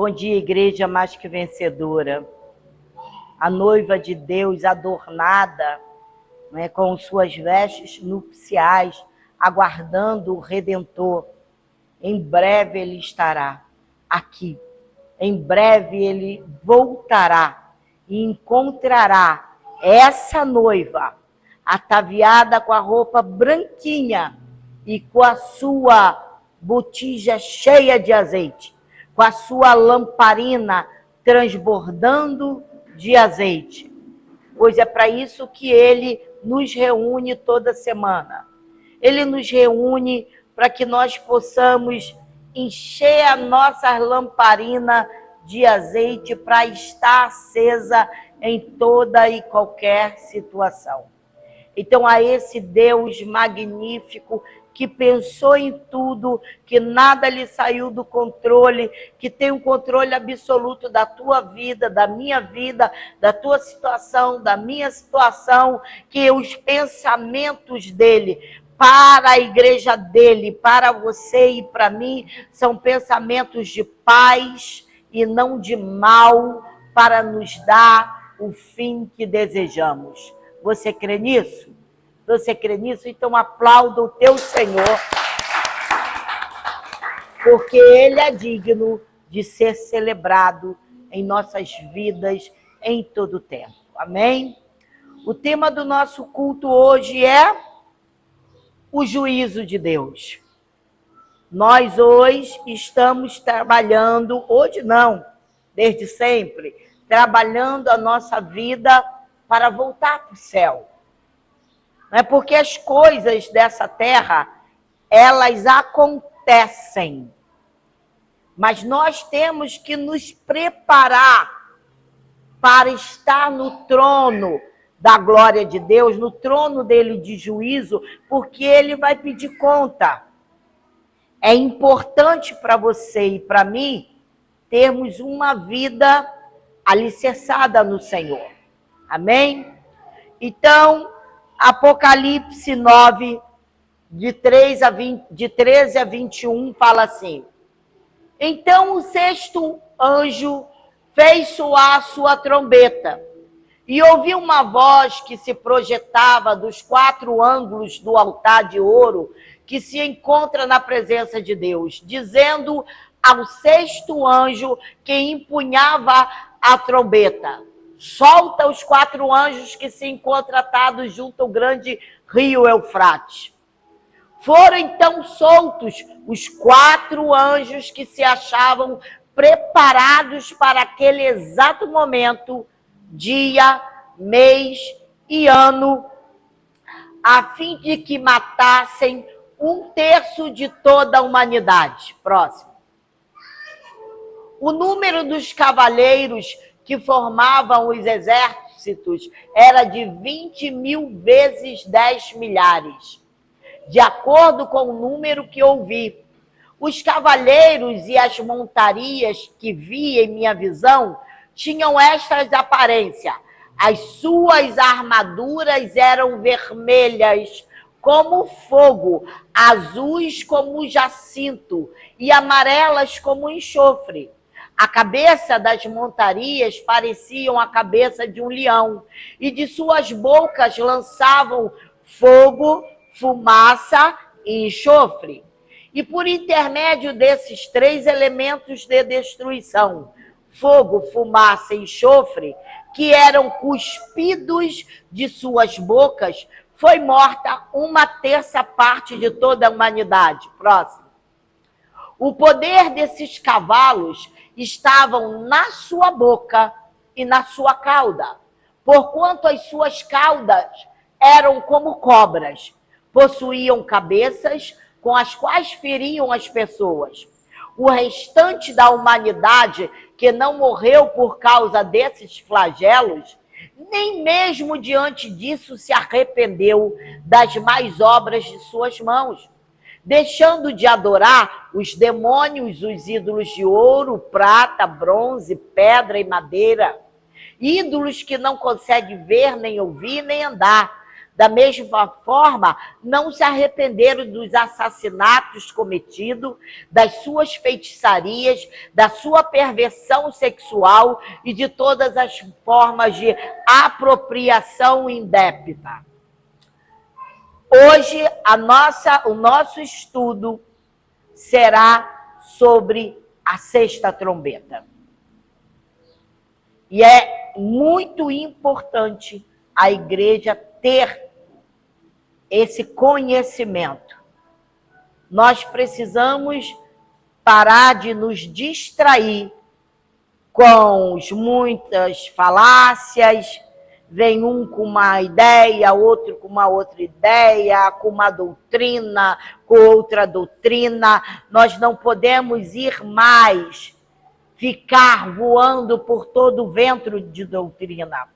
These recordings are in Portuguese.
Bom dia, igreja mais que vencedora. A noiva de Deus adornada, né, com suas vestes nupciais, aguardando o Redentor. Em breve ele estará aqui. Em breve ele voltará e encontrará essa noiva ataviada com a roupa branquinha e com a sua botija cheia de azeite, com a sua lamparina transbordando de azeite. Pois é para isso que ele nos reúne toda semana. Ele nos reúne para que nós possamos encher a nossa lamparina de azeite para estar acesa em toda e qualquer situação. Então, a esse Deus magnífico que pensou em tudo, que nada lhe saiu do controle, que tem um controle absoluto da tua vida, da minha vida, da tua situação, da minha situação, que os pensamentos dele para a igreja dele, para você e para mim, são pensamentos de paz e não de mal, para nos dar o fim que desejamos. Você crê nisso? Você crê nisso? Então aplauda o teu Senhor, porque Ele é digno de ser celebrado em nossas vidas em todo o tempo. Amém? O tema do nosso culto hoje é o juízo de Deus. Nós hoje estamos trabalhando, hoje não, desde sempre, trabalhando a nossa vida para voltar para o céu. Não é porque as coisas dessa terra, elas acontecem. Mas nós temos que nos preparar para estar no trono da glória de Deus, no trono dele de juízo, porque ele vai pedir conta. É importante para você e para mim termos uma vida alicerçada no Senhor. Amém? Então, Apocalipse 9, de 13 a 21, fala assim: Então o sexto anjo fez soar a sua trombeta, e ouvi uma voz que se projetava dos 4 ângulos do altar de ouro que se encontra na presença de Deus, dizendo ao sexto anjo que empunhava a trombeta: solta os 4 anjos que se encontram atados junto ao grande rio Eufrates. Foram então soltos os 4 anjos que se achavam preparados para aquele exato momento, dia, mês e ano, a fim de que matassem 1/3 de toda a humanidade. Próximo. O número dos cavaleiros que formavam os exércitos era de 20.000 vezes 10 milhares, de acordo com o número que ouvi. Os cavaleiros e as montarias que vi em minha visão tinham estas aparências. As suas armaduras eram vermelhas como fogo, azuis como jacinto e amarelas como enxofre. A cabeça das montarias pareciam a cabeça de um leão, e de suas bocas lançavam fogo, fumaça e enxofre. E por intermédio desses 3 elementos de destruição, fogo, fumaça e enxofre, que eram cuspidos de suas bocas, foi morta 1/3 parte de toda a humanidade. Próximo. O poder desses cavalos estavam na sua boca e na sua cauda, porquanto as suas caudas eram como cobras, possuíam cabeças com as quais feriam as pessoas. O restante da humanidade que não morreu por causa desses flagelos, nem mesmo diante disso se arrependeu das más obras de suas mãos, deixando de adorar os demônios, os ídolos de ouro, prata, bronze, pedra e madeira, ídolos que não conseguem ver, nem ouvir, nem andar. Da mesma forma, não se arrependeram dos assassinatos cometidos, das suas feitiçarias, da sua perversão sexual e de todas as formas de apropriação indébita. Hoje, o nosso estudo será sobre a sexta trombeta. E é muito importante a igreja ter esse conhecimento. Nós precisamos parar de nos distrair com muitas falácias. Vem um com uma ideia, outro com uma outra ideia, com uma doutrina, com outra doutrina. Nós não podemos ir mais ficar voando por todo o vento de doutrina.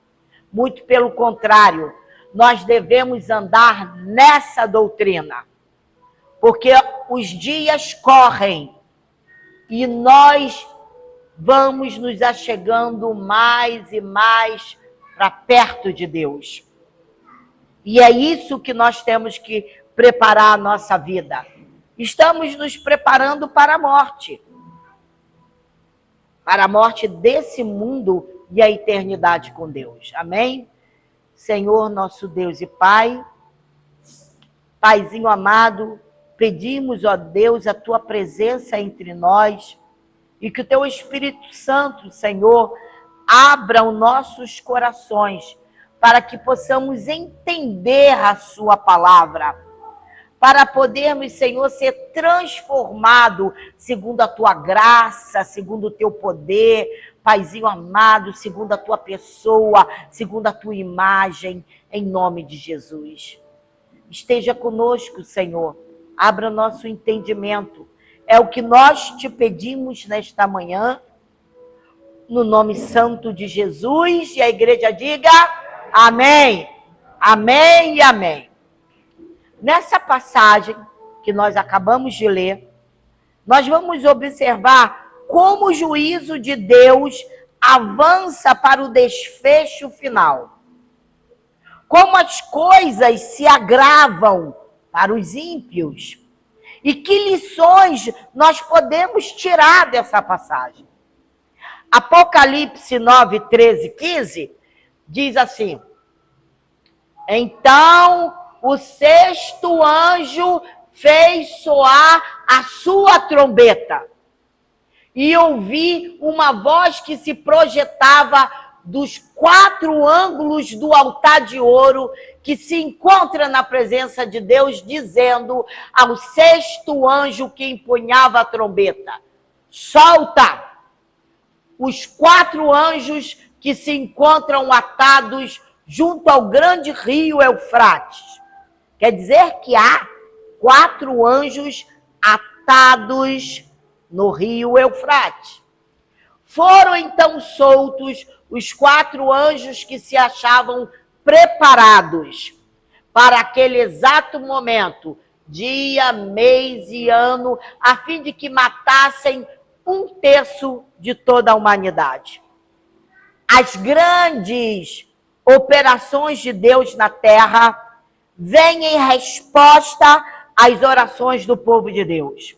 Muito pelo contrário, nós devemos andar nessa doutrina, porque os dias correm e nós vamos nos achegando mais e mais para perto de Deus. E é isso que nós temos que preparar a nossa vida. Estamos nos preparando para a morte desse mundo e a eternidade com Deus. Amém? Senhor, nosso Deus e Pai, Paizinho amado, pedimos, ó Deus, a Tua presença entre nós e que o Teu Espírito Santo, Senhor, abra os nossos corações para que possamos entender a Sua palavra, para podermos, Senhor, ser transformado segundo a Tua graça, segundo o Teu poder, Paizinho amado, segundo a Tua pessoa, segundo a Tua imagem, em nome de Jesus. Esteja conosco, Senhor, abra nosso entendimento. É o que nós te pedimos nesta manhã, no nome santo de Jesus, e a igreja diga amém, amém e amém. Nessa passagem que nós acabamos de ler, nós vamos observar como o juízo de Deus avança para o desfecho final. Como as coisas se agravam para os ímpios. E que lições nós podemos tirar dessa passagem. Apocalipse 9, 13, 15 diz assim: então o sexto anjo fez soar a sua trombeta. E ouvi uma voz que se projetava dos 4 ângulos do altar de ouro que se encontra na presença de Deus, dizendo ao sexto anjo que empunhava a trombeta: solta! Os 4 anjos que se encontram atados junto ao grande rio Eufrates. Quer dizer que há 4 anjos atados no rio Eufrates. Foram então soltos os 4 anjos que se achavam preparados para aquele exato momento, dia, mês e ano, a fim de que matassem 1/3 de toda a humanidade. As grandes operações de Deus na terra vêm em resposta às orações do povo de Deus.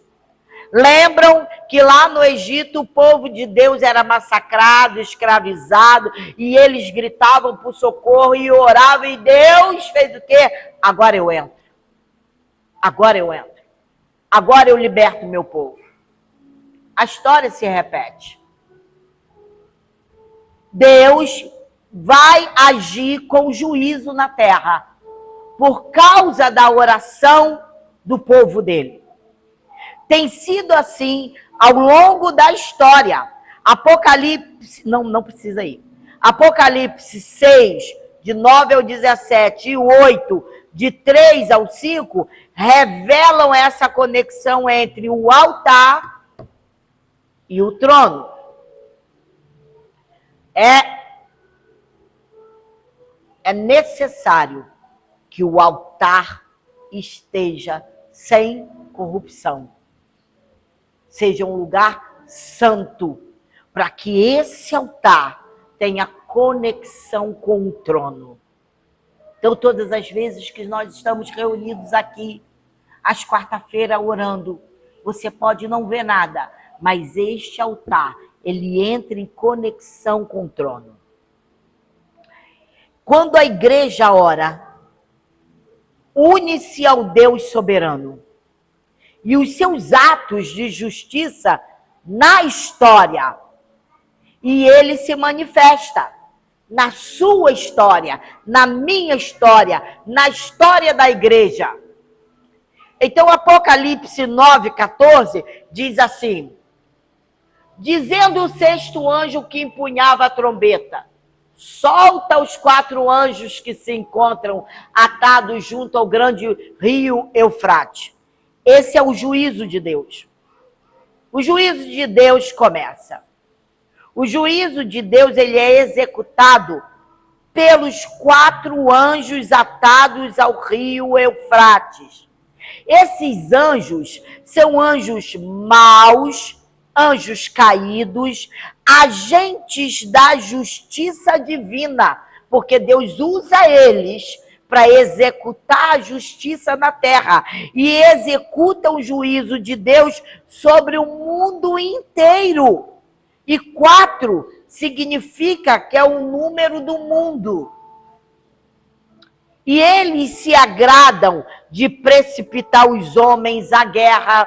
Lembram que lá no Egito o povo de Deus era massacrado, escravizado, e eles gritavam por socorro e oravam, e Deus fez o quê? Agora eu entro. Agora eu entro. Agora eu liberto meu povo. A história se repete. Deus vai agir com juízo na terra por causa da oração do povo dele. Tem sido assim ao longo da história. Apocalipse, não precisa ir. Apocalipse 6, de 9 ao 17, e 8, de 3 ao 5, revelam essa conexão entre o altar e o trono. É necessário que o altar esteja sem corrupção. Seja um lugar santo, para que esse altar tenha conexão com o trono. Então, todas as vezes que nós estamos reunidos aqui, às quarta-feiras, orando, você pode não ver nada, mas este altar, ele entra em conexão com o trono. Quando a igreja ora, une-se ao Deus soberano. E os seus atos de justiça na história. E ele se manifesta na sua história, na minha história, na história da igreja. Então, Apocalipse 9:14 diz assim: dizendo o sexto anjo que empunhava a trombeta, solta os 4 anjos que se encontram atados junto ao grande rio Eufrates. Esse é o juízo de Deus. O juízo de Deus começa. O juízo de Deus, ele é executado pelos 4 anjos atados ao rio Eufrates. Esses anjos são anjos maus, anjos caídos, agentes da justiça divina, porque Deus usa eles para executar a justiça na terra e executa o juízo de Deus sobre o mundo inteiro. E 4 significa que é o número do mundo. E eles se agradam de precipitar os homens à guerra.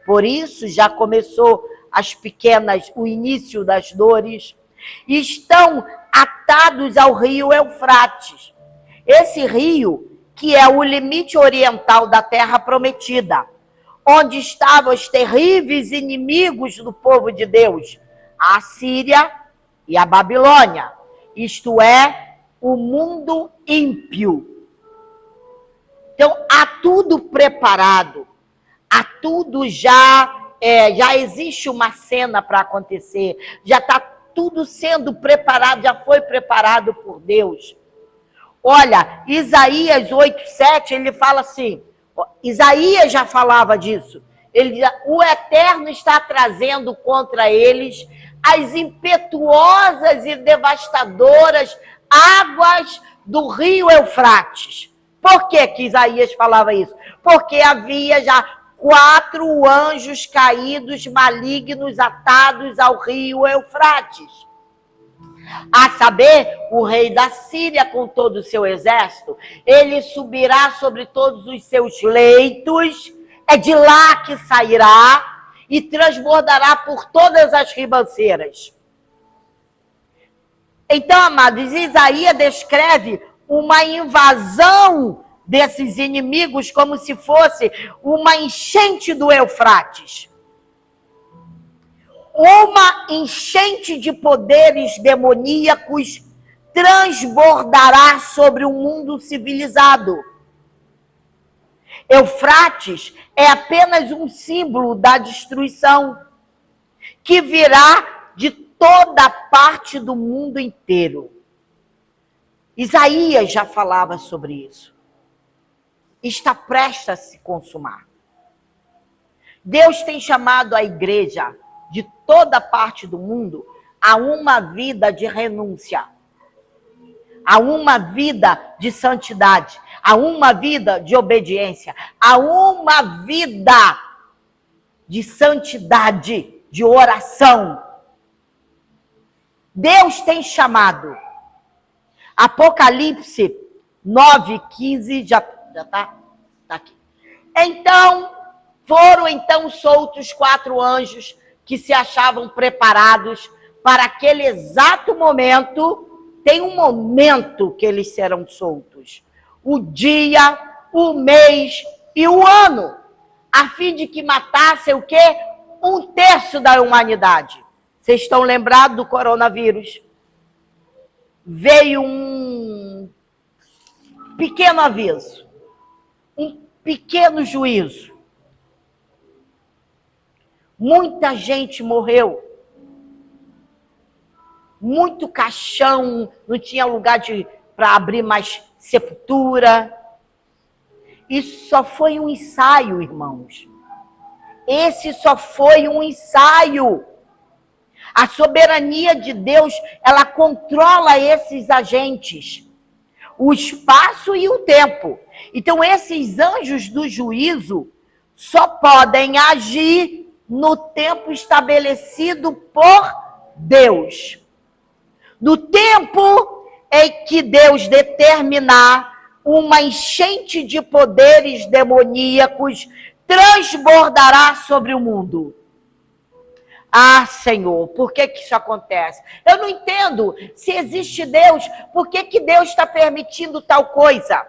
Por isso já começou o início das dores. Estão atados ao rio Eufrates. Esse rio, que é o limite oriental da terra prometida, onde estavam os terríveis inimigos do povo de Deus, a Síria e a Babilônia, isto é, o mundo ímpio. Então, há tudo preparado, há tudo já existe uma cena para acontecer, já está tudo sendo preparado, já foi preparado por Deus. Olha, Isaías 8:7, ele fala assim, Isaías já falava disso, ele diz, o Eterno está trazendo contra eles as impetuosas e devastadoras águas do rio Eufrates. Por que Isaías falava isso? Porque havia já 4 anjos caídos, malignos, atados ao rio Eufrates. A saber, o rei da Síria com todo o seu exército, ele subirá sobre todos os seus leitos, é de lá que sairá e transbordará por todas as ribanceiras. Então, amados, Isaías descreve uma invasão desses inimigos como se fosse uma enchente do Eufrates. Uma enchente de poderes demoníacos transbordará sobre o mundo civilizado. Eufrates é apenas um símbolo da destruição que virá de toda parte do mundo inteiro. Isaías já falava sobre isso. Está prestes a se consumar. Deus tem chamado a igreja de toda parte do mundo a uma vida de renúncia, a uma vida de santidade, a uma vida de obediência, a uma vida de santidade, de oração. Deus tem chamado. Apocalipse 9:15, já tá aqui. Foram soltos 4 anjos que se achavam preparados para aquele exato momento. Tem um momento que eles serão soltos. O dia, o mês e o ano. A fim de que matassem o quê? 1/3 da humanidade. Vocês estão lembrados do coronavírus? Veio um pequeno aviso. Um pequeno juízo. Muita gente morreu. Muito caixão, não tinha lugar para abrir mais sepultura. Isso só foi um ensaio, irmãos. Esse só foi um ensaio. A soberania de Deus, ela controla esses agentes. o espaço e o tempo. Então, esses anjos do juízo só podem agir no tempo estabelecido por Deus. No tempo em que Deus determinar uma enchente de poderes demoníacos transbordará sobre o mundo. Ah, Senhor, por que isso acontece? Eu não entendo. Se existe Deus, por que Deus está permitindo tal coisa?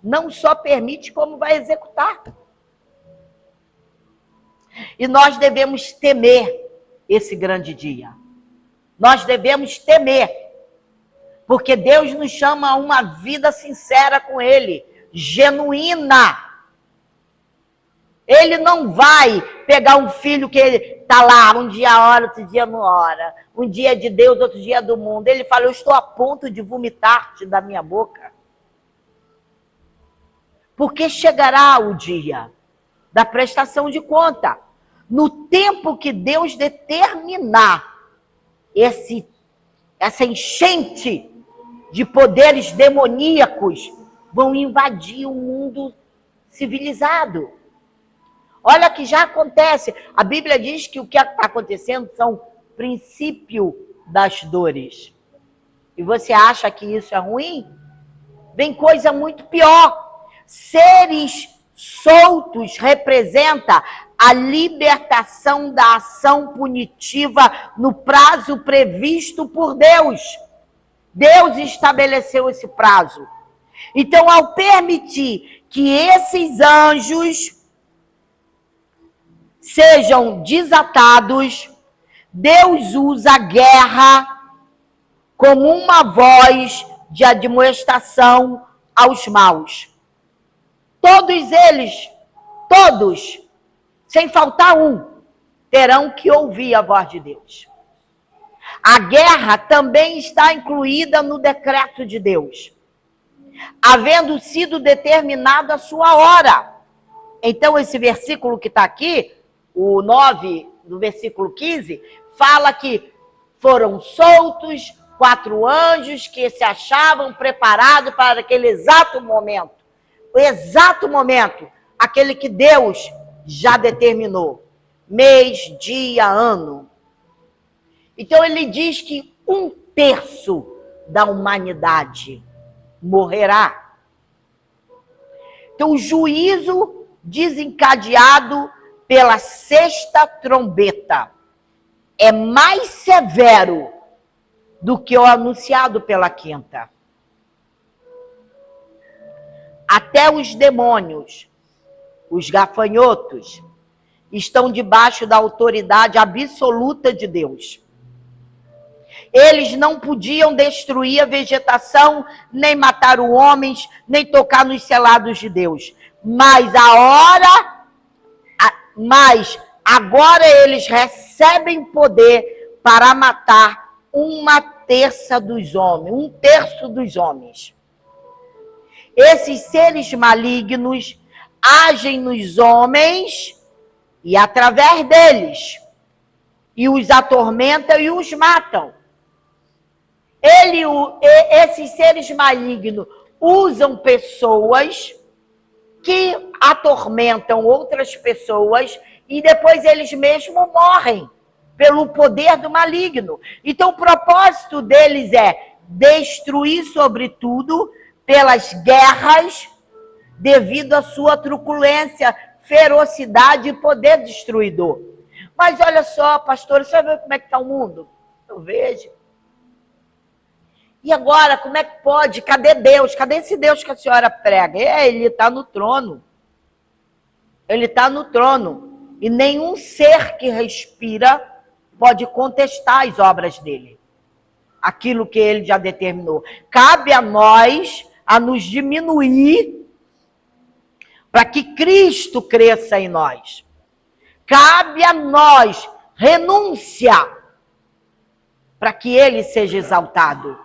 Não só permite, como vai executar. E nós devemos temer esse grande dia. Nós devemos temer, porque Deus nos chama a uma vida sincera com Ele, genuína. Ele não vai pegar um filho que está lá, um dia ora, outro dia não ora. Um dia é de Deus, outro dia é do mundo. Ele fala, eu estou a ponto de vomitar-te da minha boca. Porque chegará o dia da prestação de conta. No tempo que Deus determinar essa enchente de poderes demoníacos vão invadir o mundo civilizado. Olha que já acontece. A Bíblia diz que o que está acontecendo são princípio das dores. E você acha que isso é ruim? Vem coisa muito pior. Seres soltos representa a libertação da ação punitiva no prazo previsto por Deus. Deus estabeleceu esse prazo. Então, ao permitir que esses anjos sejam desatados, Deus usa a guerra como uma voz de admoestação aos maus. Todos eles, todos, sem faltar um, terão que ouvir a voz de Deus. A guerra também está incluída no decreto de Deus, havendo sido determinada a sua hora. Então, esse versículo que está aqui, o 9 do versículo 15, fala que foram soltos 4 anjos que se achavam preparados para aquele exato momento. O exato momento, aquele que Deus já determinou. Mês, dia, ano. Então ele diz que 1/3 da humanidade morrerá. Então o juízo desencadeado pela 6ª trombeta é mais severo do que o anunciado pela 5ª. Até os demônios, os gafanhotos, estão debaixo da autoridade absoluta de Deus. Eles não podiam destruir a vegetação, nem matar os homens, nem tocar nos selados de Deus. Mas agora eles recebem poder para matar 1/3 dos homens, 1/3 dos homens. Esses seres malignos agem nos homens e através deles, e os atormentam e os matam. Esses seres malignos usam pessoas que atormentam outras pessoas e depois eles mesmos morrem pelo poder do maligno. Então o propósito deles é destruir sobretudo pelas guerras devido à sua truculência, ferocidade e poder destruidor. Mas olha só, pastor, você vê como é que está o mundo? Eu vejo. E agora, como é que pode? Cadê Deus? Cadê esse Deus que a senhora prega? Ele está no trono. Ele está no trono. E nenhum ser que respira pode contestar as obras dele. Aquilo que ele já determinou. Cabe a nós a nos diminuir para que Cristo cresça em nós. Cabe a nós renúncia para que ele seja exaltado.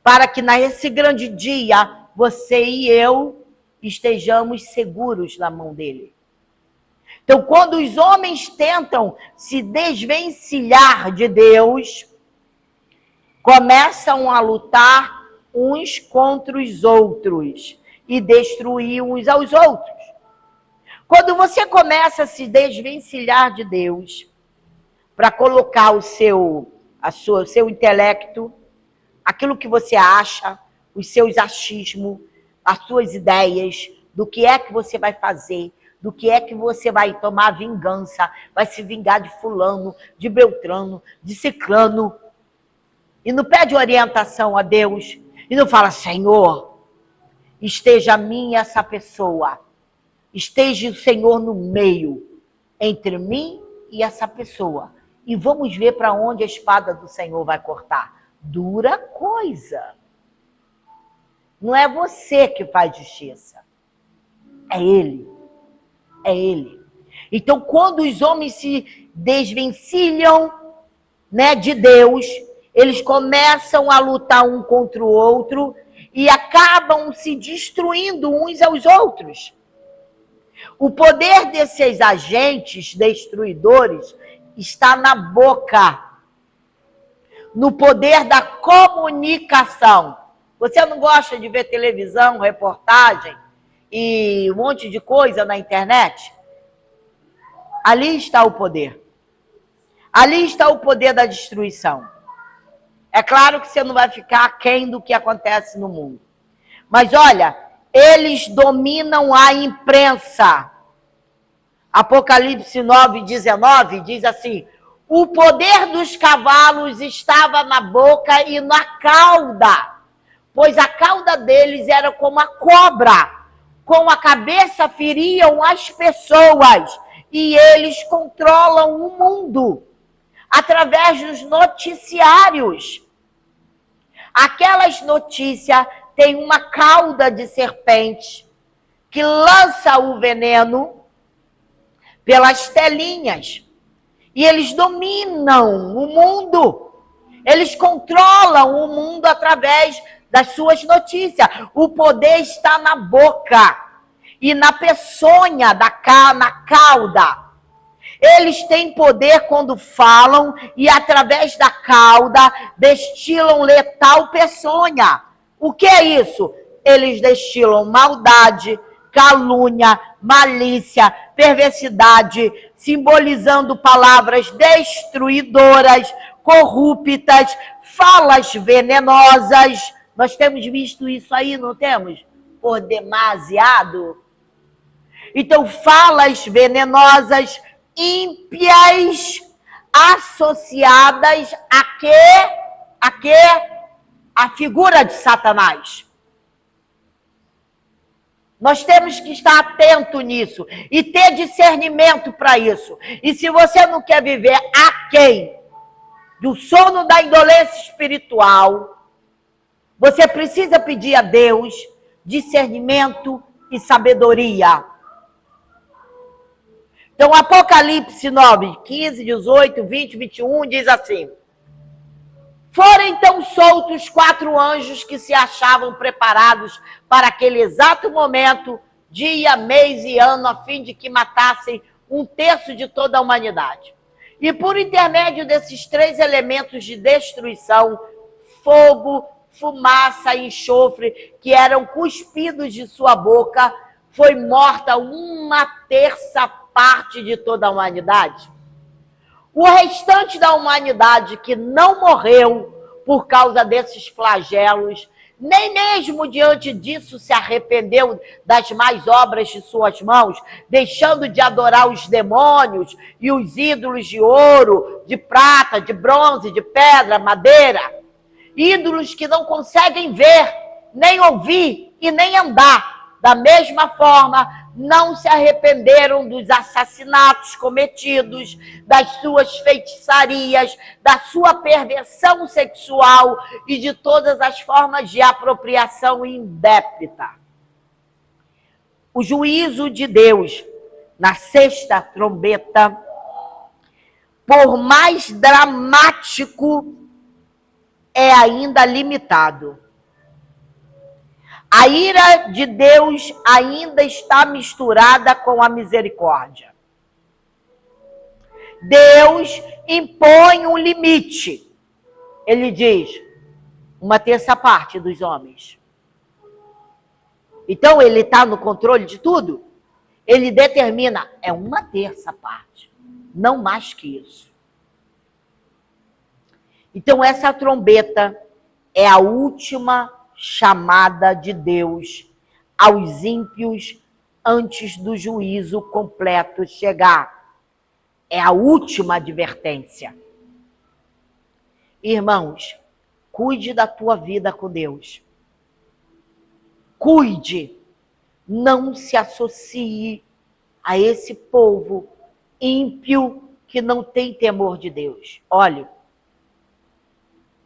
Para que nesse grande dia, você e eu estejamos seguros na mão dele. Então, quando os homens tentam se desvencilhar de Deus, começam a lutar uns contra os outros e destruir uns aos outros. Quando você começa a se desvencilhar de Deus para colocar o seu intelecto, aquilo que você acha, os seus achismos, as suas ideias, do que é que você vai fazer, do que é que você vai tomar vingança, vai se vingar de fulano, de Beltrano, de Ciclano, e não pede orientação a Deus, e não fala, Senhor, esteja a mim e essa pessoa, esteja o Senhor no meio, entre mim e essa pessoa, e vamos ver para onde a espada do Senhor vai cortar. Dura coisa. Não é você que faz justiça, é Ele. É Ele. Então, quando os homens se desvencilham, né, de Deus, eles começam a lutar um contra o outro e acabam se destruindo uns aos outros. O poder desses agentes destruidores está na boca, no poder da comunicação. Você não gosta de ver televisão, reportagem e um monte de coisa na internet? Ali está o poder. Ali está o poder da destruição. É claro que você não vai ficar aquém do que acontece no mundo. Mas olha, eles dominam a imprensa. Apocalipse 9:19 diz assim: o poder dos cavalos estava na boca e na cauda, pois a cauda deles era como a cobra, com a cabeça feriam as pessoas, e eles controlam o mundo através dos noticiários. Aquelas notícias têm uma cauda de serpente que lança o veneno pelas telinhas. E eles dominam o mundo. Eles controlam o mundo através das suas notícias. O poder está na boca e na peçonha, na cauda. Eles têm poder quando falam e através da cauda destilam letal peçonha. O que é isso? Eles destilam maldade, calúnia, malícia, perversidade, simbolizando palavras destruidoras, corruptas, falas venenosas. Nós temos visto isso aí, não temos? Por demasiado. Então, falas venenosas, ímpias, associadas a quê? A figura de Satanás. Nós temos que estar atento nisso e ter discernimento para isso. E se você não quer viver aquém do sono da indolência espiritual, você precisa pedir a Deus discernimento e sabedoria. Então, Apocalipse 9, 15, 18, 20, 21 diz assim: foram então soltos 4 anjos que se achavam preparados para aquele exato momento, dia, mês e ano, a fim de que matassem 1/3 de toda a humanidade. E por intermédio desses 3 elementos de destruição, fogo, fumaça e enxofre, que eram cuspidos de sua boca, foi morta 1/3 parte de toda a humanidade. O restante da humanidade que não morreu por causa desses flagelos, nem mesmo diante disso se arrependeu das más obras de suas mãos, deixando de adorar os demônios e os ídolos de ouro, de prata, de bronze, de pedra, madeira, ídolos que não conseguem ver, nem ouvir e nem andar. Da mesma forma, não se arrependeram dos assassinatos cometidos, das suas feitiçarias, da sua perversão sexual e de todas as formas de apropriação indébita. O juízo de Deus, na 6ª trombeta, por mais dramático, é ainda limitado. A ira de Deus ainda está misturada com a misericórdia. Deus impõe um limite. Ele diz: Uma terça parte dos homens. Então, ele está no controle de tudo? Ele determina, é uma terça parte, não mais que isso. Então, essa trombeta é a última chamada de Deus aos ímpios antes do juízo completo chegar. É a última advertência. Irmãos, cuide da tua vida com Deus. Cuide. Não se associe a esse povo ímpio que não tem temor de Deus. Olha,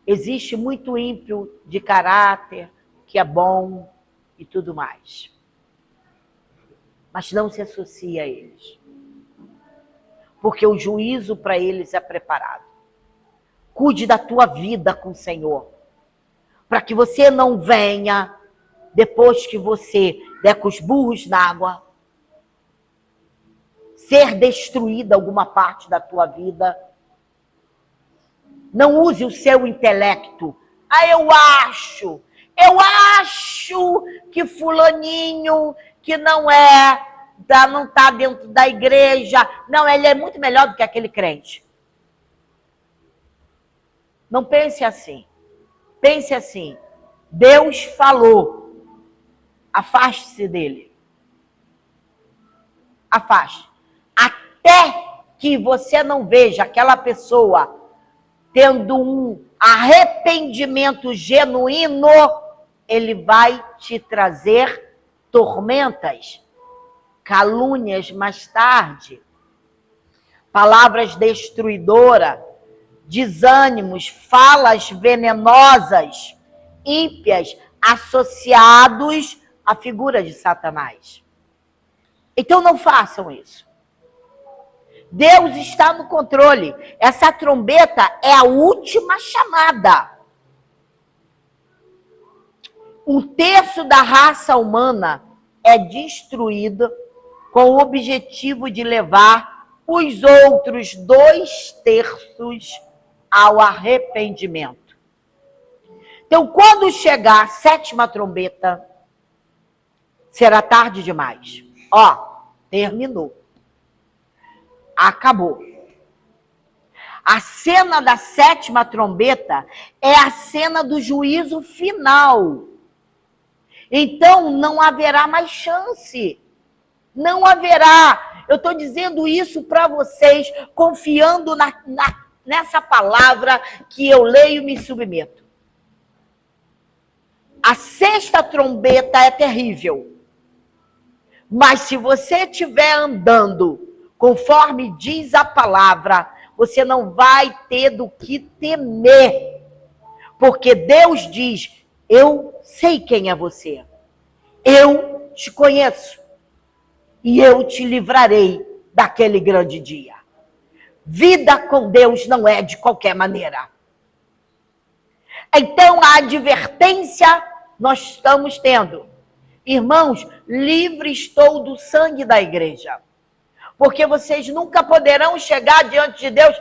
existe muito ímpio de caráter, que é bom e tudo mais. Mas não se associe a eles. Porque o juízo para eles é preparado. Cuide da tua vida com o Senhor. Para que você não venha, depois que você der com os burros na água, ser destruída alguma parte da tua vida. Não use o seu intelecto. Eu acho que fulaninho que não está dentro da igreja. Não, ele é muito melhor do que aquele crente. Não pense assim. Pense assim. Deus falou. Afaste-se dele. Afaste. Até que você não veja aquela pessoa tendo um arrependimento genuíno, ele vai te trazer tormentas, calúnias mais tarde, palavras destruidoras, desânimos, falas venenosas, ímpias, associados à figura de Satanás. Então não façam isso. Deus está no controle. Essa trombeta é a última chamada. Um terço da raça humana é destruído com o objetivo de levar os outros 2/3 ao arrependimento. Então, quando chegar a 7ª trombeta, será tarde demais. Terminou. Acabou. A cena da 7ª trombeta é a cena do juízo final. Então, não haverá mais chance. Não haverá. Eu estou dizendo isso para vocês, confiando nessa palavra que eu leio e me submeto. A 6ª trombeta é terrível. Mas se você estiver andando conforme diz a palavra, você não vai ter do que temer. Porque Deus diz, eu sei quem é você. Eu te conheço. E eu te livrarei daquele grande dia. Vida com Deus não é de qualquer maneira. Então, a advertência nós estamos tendo. Irmãos, livre estou do sangue da igreja. Porque vocês nunca poderão chegar diante de Deus.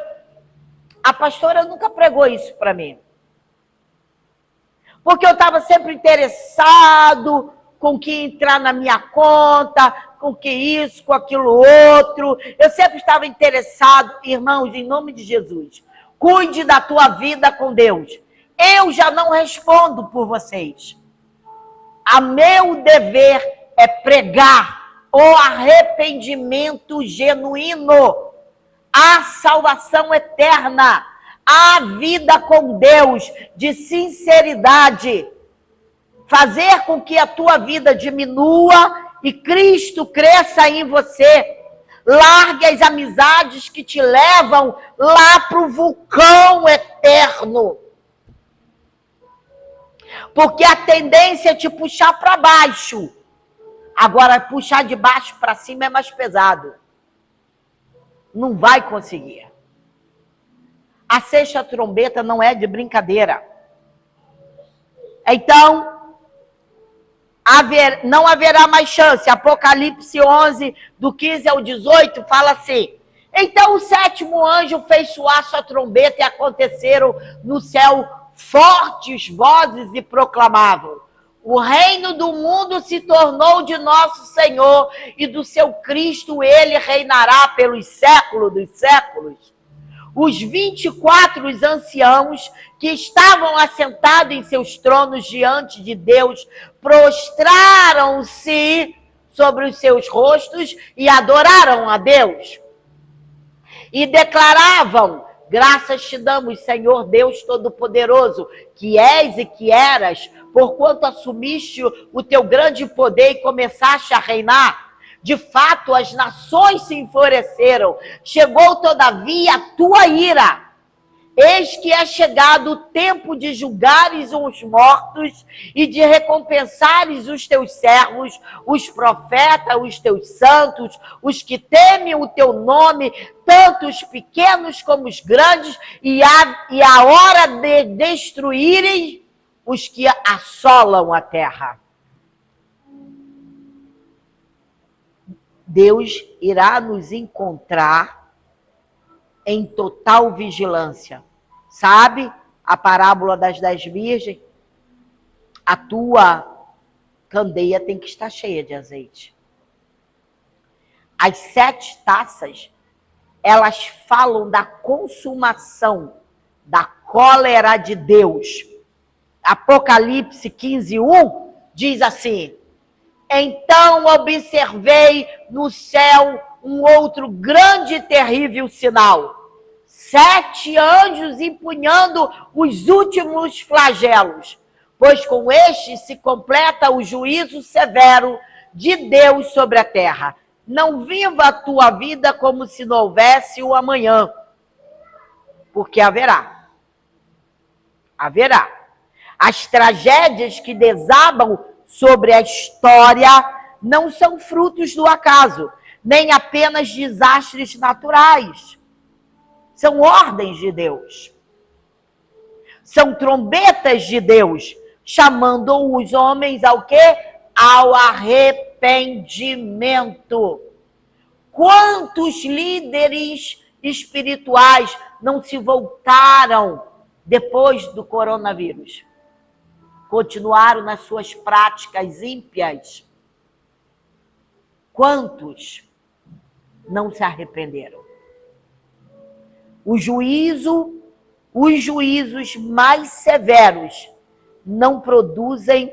A pastora nunca pregou isso para mim. Porque eu estava sempre interessado com que entrar na minha conta, com que isso, com aquilo outro. Eu sempre estava interessado. Irmãos, em nome de Jesus, cuide da tua vida com Deus. Eu já não respondo por vocês. A meu dever é pregar o arrependimento genuíno, a salvação eterna, a vida com Deus de sinceridade. Fazer com que a tua vida diminua e Cristo cresça em você. Largue as amizades que te levam lá para o vulcão eterno. Porque a tendência é te puxar para baixo. Agora, puxar de baixo para cima é mais pesado. Não vai conseguir. A 6ª trombeta não é de brincadeira. Então, não haverá mais chance. Apocalipse 11, do 15 ao 18, fala assim. Então o 7º anjo fez soar sua trombeta e aconteceram no céu fortes vozes e proclamavam: o reino do mundo se tornou de nosso Senhor e do seu Cristo ele reinará pelos séculos dos séculos. Os 24 anciãos que estavam assentados em seus tronos diante de Deus prostraram-se sobre os seus rostos e adoraram a Deus. E declaravam: graças te damos, Senhor Deus Todo-Poderoso, que és e que eras, porquanto assumiste o teu grande poder e começaste a reinar. De fato, as nações se enfureceram. Chegou, todavia, a tua ira. Eis que é chegado o tempo de julgares os mortos e de recompensares os teus servos, os profetas, os teus santos, os que temem o teu nome, tanto os pequenos como os grandes, e a hora de destruírem os que assolam a terra. Deus irá nos encontrar em total vigilância. Sabe a parábola das 10 virgens? A tua candeia tem que estar cheia de azeite. As 7 taças, elas falam da consumação da cólera de Deus. Apocalipse 15:1 diz assim: então observei no céu um outro grande e terrível sinal. 7 anjos empunhando os últimos flagelos, pois com este se completa o juízo severo de Deus sobre a terra. Não viva a tua vida como se não houvesse o amanhã, porque haverá. Haverá. As tragédias que desabam sobre a história não são frutos do acaso, nem apenas desastres naturais. São ordens de Deus. São trombetas de Deus, chamando os homens ao quê? Ao arrependimento. Quantos líderes espirituais não se voltaram depois do coronavírus? Continuaram nas suas práticas ímpias. Quantos não se arrependeram? Os juízos mais severos não produzem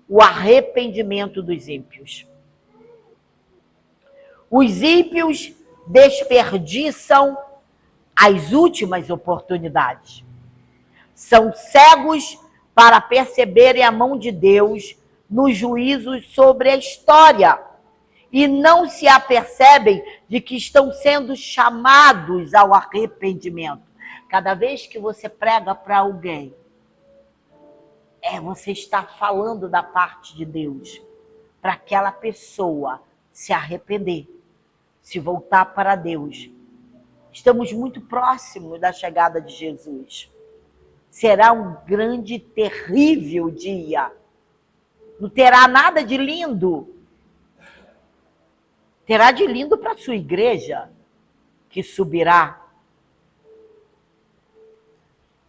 o arrependimento dos ímpios. Os ímpios desperdiçam as últimas oportunidades. São cegos para perceberem a mão de Deus nos juízos sobre a história e não se apercebem de que estão sendo chamados ao arrependimento. Cada vez que você prega para alguém, você está falando da parte de Deus para aquela pessoa se arrepender, se voltar para Deus. Estamos muito próximos da chegada de Jesus. Será um grande e terrível dia. Não terá nada de lindo. Terá de lindo para a sua igreja, que subirá.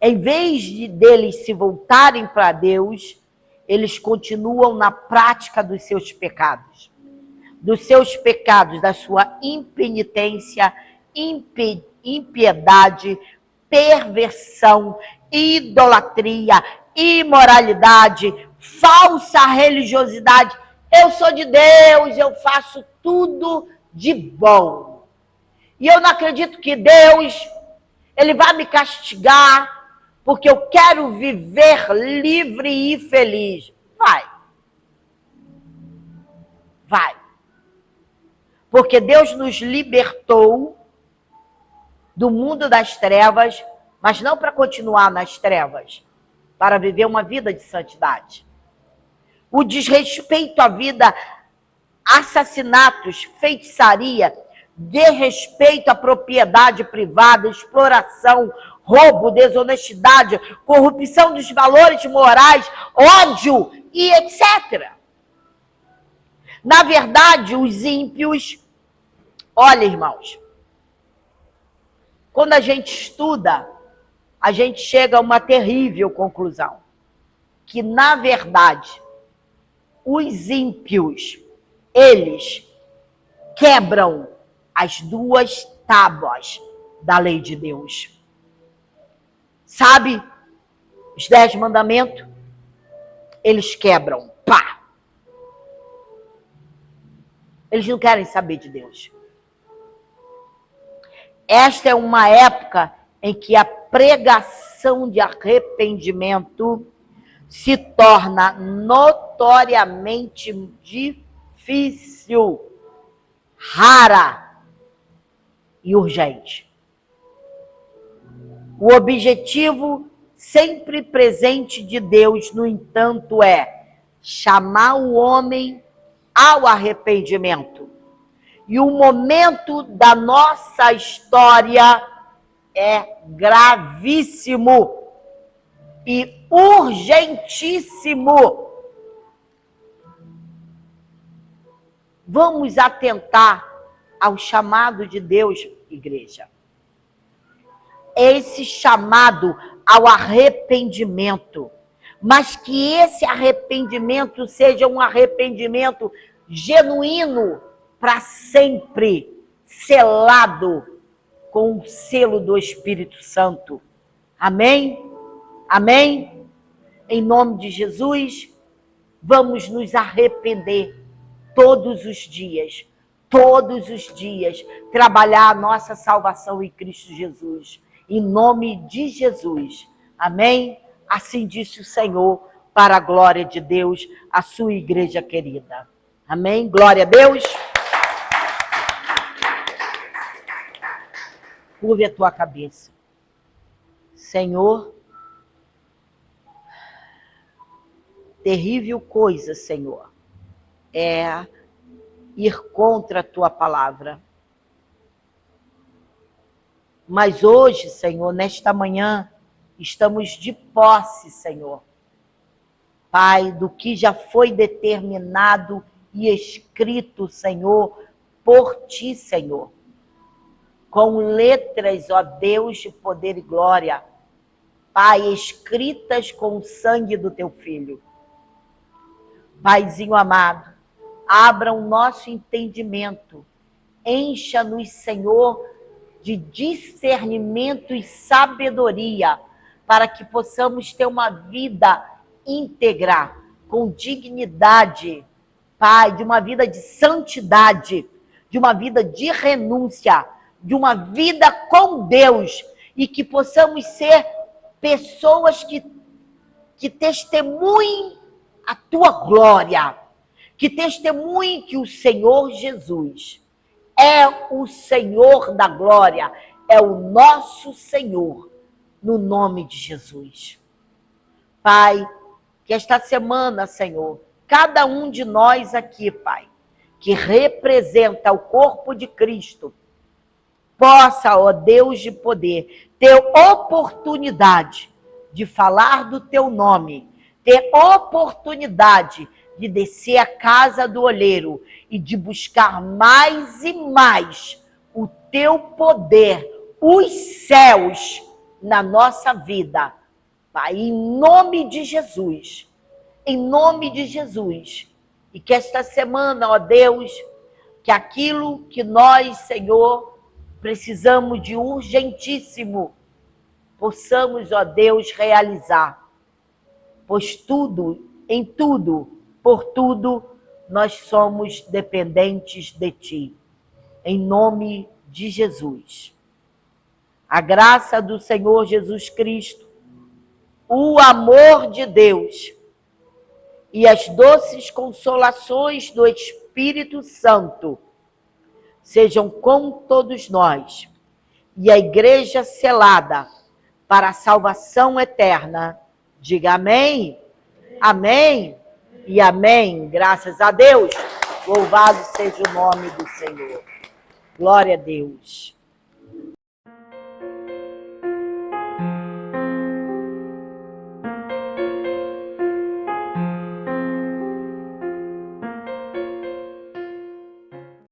Em vez deles se voltarem para Deus, eles continuam na prática dos seus pecados. Dos seus pecados, da sua impenitência, impiedade, perversão, idolatria, imoralidade, falsa religiosidade. Eu sou de Deus, eu faço tudo de bom. E eu não acredito que Deus, ele vai me castigar porque eu quero viver livre e feliz. Vai. Porque Deus nos libertou do mundo das trevas, mas não para continuar nas trevas, para viver uma vida de santidade. O desrespeito à vida, assassinatos, feitiçaria, desrespeito à propriedade privada, exploração, roubo, desonestidade, corrupção dos valores morais, ódio e etc. Na verdade, os ímpios, olha, irmãos, quando a gente estuda a gente chega a uma terrível conclusão. Que, na verdade, os ímpios, eles quebram as 2 tábuas da lei de Deus. Sabe? Os 10 mandamentos, eles quebram. Pá! Eles não querem saber de Deus. Esta é uma época em que a pregação de arrependimento se torna notoriamente difícil, rara e urgente. O objetivo sempre presente de Deus, no entanto, é chamar o homem ao arrependimento. E o momento da nossa história é gravíssimo e urgentíssimo. Vamos atentar ao chamado de Deus, igreja. Esse chamado ao arrependimento, mas que esse arrependimento seja um arrependimento genuíno, para sempre, selado com o selo do Espírito Santo. Amém? Amém? Em nome de Jesus, vamos nos arrepender todos os dias, trabalhar a nossa salvação em Cristo Jesus. Em nome de Jesus. Amém? Assim disse o Senhor, para a glória de Deus, a sua igreja querida. Amém? Glória a Deus. Curve a tua cabeça. Senhor, terrível coisa, Senhor, é ir contra a tua palavra. Mas hoje, Senhor, nesta manhã, estamos de posse, Senhor, Pai, do que já foi determinado e escrito, Senhor, por ti, Senhor. Com letras, ó Deus de poder e glória, Pai, escritas com o sangue do teu Filho. Paizinho amado, abra o nosso entendimento, encha-nos, Senhor, de discernimento e sabedoria, para que possamos ter uma vida íntegra, com dignidade, Pai, de uma vida de santidade, de uma vida de renúncia, de uma vida com Deus, e que possamos ser pessoas que testemunhem a tua glória, que testemunhem que o Senhor Jesus é o Senhor da glória, é o nosso Senhor, no nome de Jesus. Pai, que esta semana, Senhor, cada um de nós aqui, Pai, que representa o corpo de Cristo, possa, ó Deus de poder, ter oportunidade de falar do teu nome, ter oportunidade de descer à casa do olheiro e de buscar mais e mais o teu poder, os céus na nossa vida. Pai, em nome de Jesus, em nome de Jesus, e que esta semana, ó Deus, que aquilo que nós, Senhor, precisamos de urgentíssimo, possamos, ó Deus, realizar. Pois tudo, em tudo, por tudo, nós somos dependentes de Ti. Em nome de Jesus. A graça do Senhor Jesus Cristo, o amor de Deus e as doces consolações do Espírito Santo sejam com todos nós, e a igreja selada para a salvação eterna, diga amém, amém e amém. Graças a Deus, louvado seja o nome do Senhor. Glória a Deus.